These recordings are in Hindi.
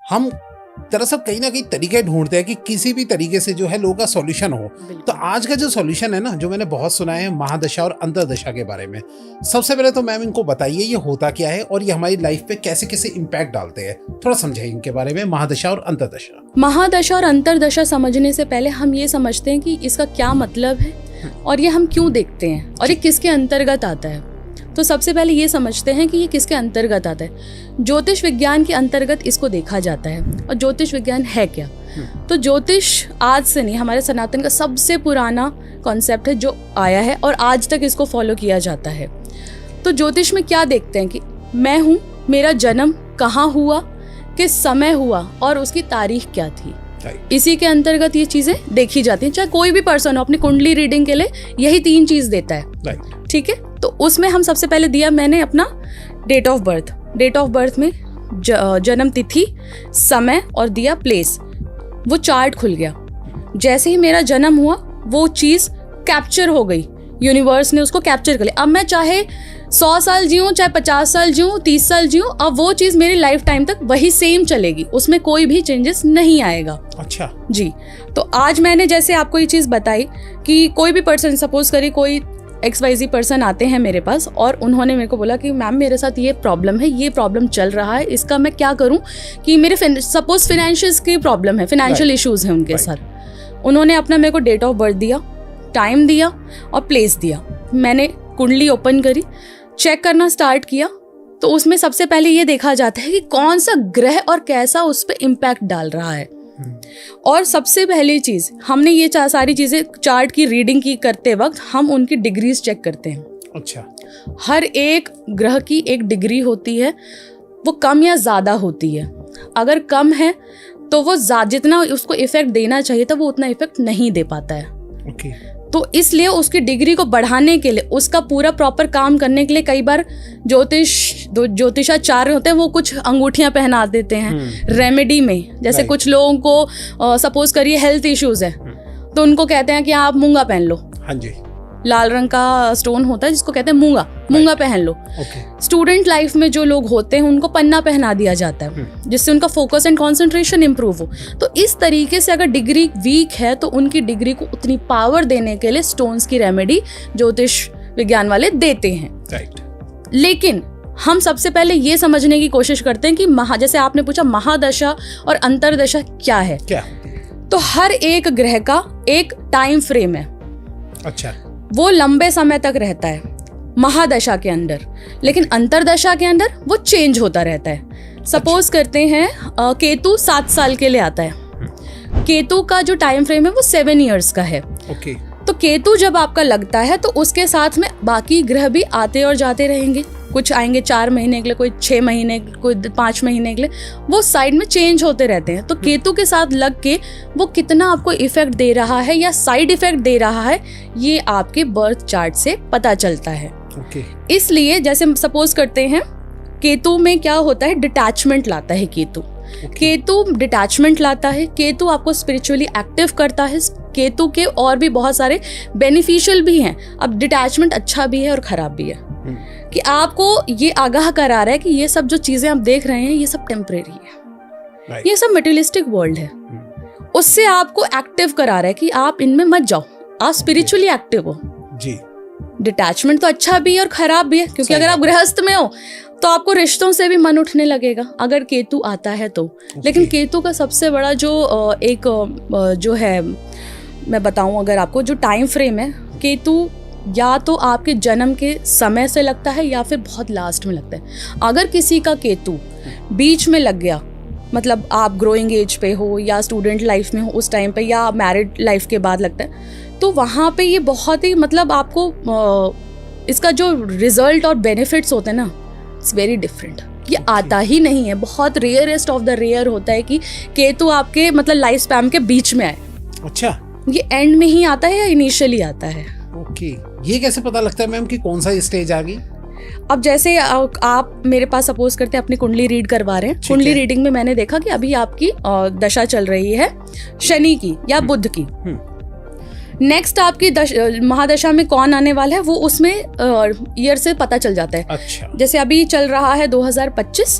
हम दरअसल कहीं ना कहीं तरीके ढूंढते हैं कि किसी भी तरीके से जो है लोगों का सॉल्यूशन हो। तो आज का जो सॉल्यूशन है ना, जो मैंने बहुत सुना है महादशा और अंतर्दशा के बारे में। सबसे पहले तो मैम इनको बताइए ये होता क्या है और ये हमारी लाइफ पे कैसे कैसे इम्पैक्ट डालते हैं, थोड़ा समझाइए इनके बारे में, महादशा और अंतर्दशा। महादशा और अंतर्दशा समझने से पहले हम ये समझते हैं कि इसका क्या मतलब है और ये हम क्यों देखते हैं और ये किसके अंतर्गत आता है। तो सबसे पहले ये समझते हैं कि ये किसके अंतर्गत आता है। ज्योतिष विज्ञान के अंतर्गत इसको देखा जाता है। और ज्योतिष विज्ञान है क्या? तो ज्योतिष आज से नहीं, हमारे सनातन का सबसे पुराना कॉन्सेप्ट है जो आया है और आज तक इसको फॉलो किया जाता है। तो ज्योतिष में क्या देखते हैं कि मैं हूँ, मेरा जन्म कहाँ हुआ, किस समय हुआ और उसकी तारीख क्या थी। इसी के अंतर्गत ये चीजें देखी जाती हैं। चाहे कोई भी पर्सन हो, अपनी कुंडली रीडिंग के लिए यही 3 चीज देता है, ठीक है। तो उसमें हम सबसे पहले दिया मैंने अपना date of birth. Date of birth में जन्म तिथि, समय और दिया प्लेस। वो चार्ट खुल गया। जैसे ही मेरा जन्म हुआ वो चीज कैप्चर हो गई, यूनिवर्स ने उसको कैप्चर कर लिया। अब मैं चाहे 100 साल जीऊँ, चाहे 50 साल जीऊँ, 30 साल जीऊँ, अब वो चीज मेरी लाइफ टाइम तक वही सेम चलेगी, उसमें कोई भी चेंजेस नहीं आएगा। अच्छा जी। तो आज मैंने जैसे आपको ये चीज बताई कि कोई भी पर्सन, सपोज करिए कोई XYZ पर्सन आते हैं मेरे पास और उन्होंने मेरे को बोला कि मैम मेरे साथ ये प्रॉब्लम है, ये प्रॉब्लम चल रहा है, इसका मैं क्या करूं कि मेरे सपोज फाइनेंशियल्स की प्रॉब्लम है, फाइनेंशियल इश्यूज हैं उनके साथ। उन्होंने अपना मेरे को डेट ऑफ बर्थ दिया, टाइम दिया और प्लेस दिया। मैंने कुंडली ओपन करी, चेक करना स्टार्ट किया। तो उसमें सबसे पहले ये देखा जाता है कि कौन सा ग्रह और कैसा उस पर इम्पैक्ट डाल रहा है। और सबसे पहली चीज, हमने ये सारी चीजें चार्ट की रीडिंग की करते वक्त हम उनकी डिग्रीज चेक करते हैं। अच्छा। हर एक ग्रह की एक डिग्री होती है, वो कम या ज्यादा होती है। अगर कम है तो वो जितना उसको इफेक्ट देना चाहिए था वो उतना इफेक्ट नहीं दे पाता है। ओके। तो इसलिए उसकी डिग्री को बढ़ाने के लिए, उसका पूरा प्रॉपर काम करने के लिए कई बार ज्योतिषाचार्य होते हैं, वो कुछ अंगूठियां पहना देते हैं रेमेडी में। जैसे कुछ लोगों को सपोज करिए हेल्थ इश्यूज है तो उनको कहते हैं कि आप मूंगा पहन लो। हाँ जी। लाल रंग का स्टोन होता है जिसको कहते हैं मूंगा पहन लो। स्टूडेंट लाइफ में जो लोग होते हैं उनको पन्ना पहना दिया जाता है जिससे उनका फोकस एंड कंसंट्रेशन इंप्रूव हो। तो इस तरीके से अगर डिग्री वीक है तो उनकी डिग्री को उतनी पावर देने के लिए स्टोन्स की रेमेडी ज्योतिष विज्ञान वाले देते हैं। लेकिन हम सबसे पहले ये समझने की कोशिश करते हैं कि जैसे आपने पूछा महादशा और अंतर्दशा क्या है। तो हर एक ग्रह का एक टाइम फ्रेम है। अच्छा। वो लंबे समय तक रहता है महादशा के अंदर, लेकिन अंतर्दशा के अंदर वो चेंज होता रहता है। सपोज करते हैं केतु 7 साल के लिए आता है। केतु का जो टाइम फ्रेम है वो 7 इयर्स का है। तो केतु जब आपका लगता है तो उसके साथ में बाकी ग्रह भी आते और जाते रहेंगे। कुछ आएंगे 4 महीने के लिए, कोई 6 महीने, कोई 5 महीने के लिए, वो साइड में चेंज होते रहते हैं। तो केतु के साथ लग के वो कितना आपको इफेक्ट दे रहा है या साइड इफेक्ट दे रहा है, ये आपके बर्थ चार्ट से पता चलता है। इसलिए जैसे सपोज करते हैं केतु में क्या होता है, डिटैचमेंट लाता है केतु। केतु डिटैचमेंट लाता है। केतु आपको स्पिरिचुअली एक्टिव करता है। केतु के और भी बहुत सारे बेनिफिशियल भी हैं। अब डिटैचमेंट अच्छा भी है और खराब भी है कि आपको ये आगाह करा रहा है कि ये सब जो चीजें आप देख रहे हैं ये सब टेम्परेरी है, ये सब मटेरियलिस्टिक वर्ल्ड है। उससे आपको एक्टिव करा रहा है कि आप इनमें मत जाओ, आप स्पिरिचुअली एक्टिव हो जी। डिटैचमेंट तो अच्छा भी है और खराब भी है, क्योंकि अगर आप गृहस्थ में हो तो आपको रिश्तों से भी मन उठने लगेगा अगर केतु आता है तो। लेकिन केतु का सबसे बड़ा जो है, मैं बताऊं अगर आपको, जो टाइम फ्रेम है, केतु या तो आपके जन्म के समय से लगता है या फिर बहुत लास्ट में लगता है। अगर किसी का केतु बीच में लग गया, मतलब आप ग्रोइंग एज पे हो या स्टूडेंट लाइफ में हो उस टाइम पे, या मैरिड लाइफ के बाद लगता है, तो वहाँ पे ये बहुत ही, मतलब आपको इसका जो रिजल्ट और बेनिफिट्स होते हैं ना, इट्स वेरी डिफरेंट। ये आता ही नहीं है, बहुत रेयरेस्ट ऑफ द रेयर होता है कि केतु आपके मतलब लाइफ स्पैन के बीच में आए। अच्छा। ये एंड में ही आता है या इनिशियली आता है? ओके। ये कैसे पता लगता है मैम कि कौन सा स्टेज आ गई? अब जैसे आप मेरे पास सपोज करते हैं अपनी कुंडली रीड करवा रहे हैं, कुंडली रीडिंग में मैंने देखा कि अभी आपकी दशा चल रही है शनि की या बुध की। नेक्स्ट आपकी महादशा में कौन आने वाला है वो उसमें ईयर से पता चल जाता है। अच्छा। जैसे अभी चल रहा है 2025,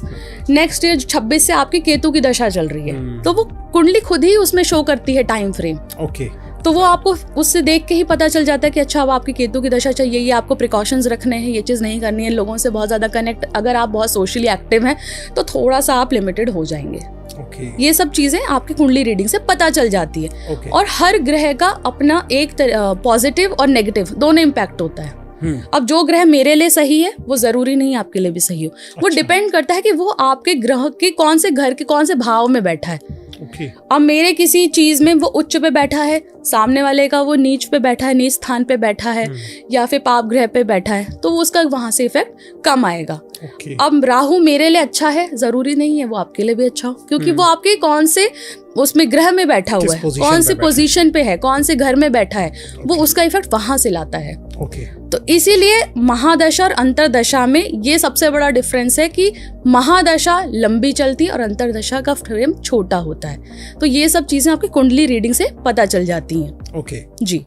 नेक्स्ट ईयर 26 से आपकी केतु की दशा चल रही है, तो वो कुंडली खुद ही उसमें शो करती है टाइम फ्रेम। ओके। तो वो आपको उससे देख के ही पता चल जाता है कि अच्छा अब आपकी केतु की दशा चाहिए, ये आपको प्रिकॉशंस रखने हैं, ये चीज़ नहीं करनी है, लोगों से बहुत ज़्यादा कनेक्ट, अगर आप बहुत सोशली एक्टिव हैं तो थोड़ा सा आप लिमिटेड हो जाएंगे। ये सब चीजें आपकी कुंडली रीडिंग से पता चल जाती है। और हर ग्रह का अपना एक पॉजिटिव और नेगेटिव दोनों इम्पैक्ट होता है। अब जो ग्रह मेरे लिए सही है वो जरूरी नहीं आपके लिए भी सही हो। वो डिपेंड करता है कि वो आपके ग्रह के कौन से घर के कौन से भाव में बैठा है। अब मेरे किसी चीज में वो उच्च पे बैठा है, सामने वाले का वो नीच पे बैठा है, नीच स्थान पे बैठा है, या फिर पाप ग्रह पे बैठा है, तो उसका वहां से इफेक्ट कम आएगा। अब राहु मेरे लिए अच्छा है, जरूरी नहीं है वो आपके लिए भी अच्छा हो, क्योंकि वो आपके कौन से उसमें ग्रह में बैठा हुआ है, कौन से पोजीशन पे है, कौन से घर में बैठा है, वो उसका इफेक्ट वहां से लाता है। तो इसीलिए महादशा और अंतरदशा में ये सबसे बड़ा डिफरेंस है कि महादशा लंबी चलती है और अंतरदशा का फ्रेम छोटा होता है। तो ये सब चीजें आपकी कुंडली रीडिंग से पता चल जाती हैं। ओके जी।